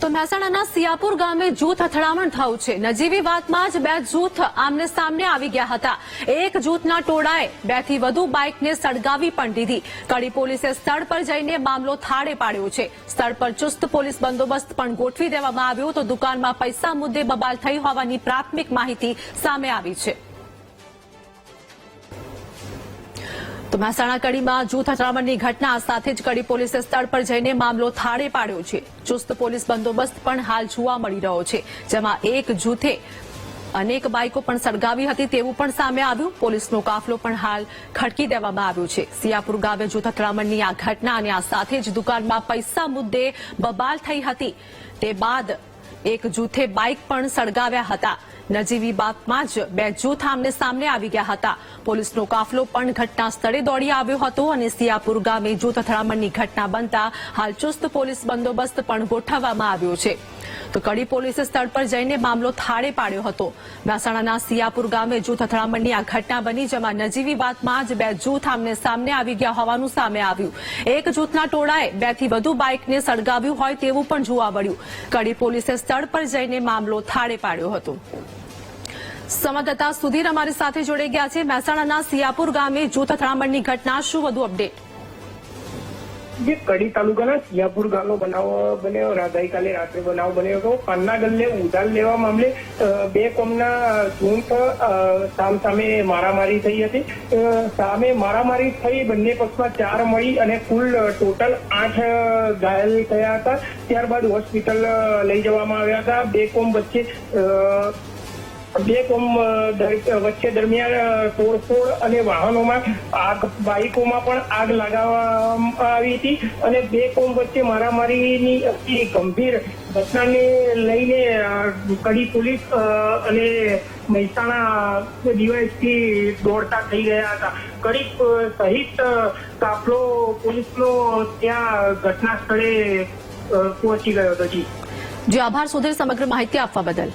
તો મહેસાણાના સિયાપુર ગામે જૂથ અથડામણ થયું છે। નજીવી વાતમાં જ બે જૂથ આમને સામને આવી ગયા હતા। એક જૂથના ટોળાએ 2 થી વધુ બાઇકને સળગાવી પણ દીધી। કડી પોલીસે સ્થળ પર જઈને મામલો થાળે પાડ્યો છે। સ્થળ પર ચુસ્ત પોલીસ બંદોબસ્ત પણ ગોઠવી દેવામાં આવ્યો તો દુકાનમાં પૈસા મુદ્દે બબાલ થઈ હોવાની પ્રાથમિક માહિતી સામે આવી છે। તો મહેસાણા કડીમાં જૂથ અથડામણની ઘટના સાથે જ કડી પોલીસે સ્થળ પર જઈને મામલો થાળે પાડ્યો છે। ચુસ્ત પોલીસ બંદોબસ્ત પણ હાલ જોવા મળી રહ્યો છે, જેમાં એક જૂથે અનેક બાઇકો પણ સળગાવી હતી તેવું પણ સામે આવ્યું। પોલીસનો કાફલો પણ હાલ ખડકી દેવામાં આવ્યો છે। સિયાપુર ગામે જૂથ અથડામણની આ ઘટના અને આ સાથે જ દુકાનમાં પૈસા મુદ્દે બબાલ થઈ હતી। તે બાદ એક જૂથે બાઇક પણ સળગાવ્યા હતા। નજીવી બાતમાં જ બે જૂથ આમને સામને આવી ગયા હતા। પોલીસનો કાફલો પણ ઘટના સ્થળે દોડી આવ્યો હતો અને સિયાપુર ગામે જૂથ અથડામણની ઘટના બનતા હાલ ચુસ્ત પોલીસ બંદોબસ્ત પણ ગોઠવવામાં આવ્યો છે। તો કડી પોલીસે સ્થળ પર જઈને મામલો થાળે પાડ્યો હતો। મહેસાણાના સિયાપુર ગામે જૂથ અથડામણની આ ઘટના બની, જેમાં નજીવી બાતમાં જ બે જૂથ આમને સામને આવી ગયા હોવાનું સામે આવ્યું। એક જૂથના ટોળાએ 2 થી વધુ બાઇકને સળગાવ્યું હોય તેવું પણ જોવા મળ્યું। કડી પોલીસે સ્થળ પર જઈને મામલો થાળે પાડ્યો હતો। સંવાદદાતા સુધીર અમારી સાથે જોડાઈ ગયા છે। મહેસાણાના સિયાપુર ગામે જૂથ અથડામણની ઘટના, શું વધુ અપડેટ? જે કડી તાલુકાના સિયાપુર ગામનો બનાવ બન્યો, ગઈકાલે રાત્રે બનાવ બન્યો હતો। પાનના ગલ્લે ઉધાર લેવા મામલે બે કોમના જૂથ સામસામે મારામારી થઈ હતી। સામે મારામારી થઈ બંને પક્ષમાં 4 મળી અને કુલ ટોટલ 8 ઘાયલ થયા હતા। ત્યારબાદ હોસ્પિટલ લઈ જવામાં આવ્યા હતા। બે કોમ વચ્ચે દરમિયાન તોડફોડ અને વાહનોમાં આગ, બાઇકોમાં પણ આગ લગાવવામાં આવી હતી અને બે કોમ વચ્ચે મારામારીની ગંભીર ઘટનાને લઈને કડી પોલીસ અને મહેસાણા ડીવાયએસપી દોડતા થઈ ગયા હતા। કડી સહિત કાફલો પોલીસનો ત્યાં ઘટના સ્થળે પહોંચી ગયો હતો। જી આભાર સુધીર, સમગ્ર માહિતી આપવા બદલ।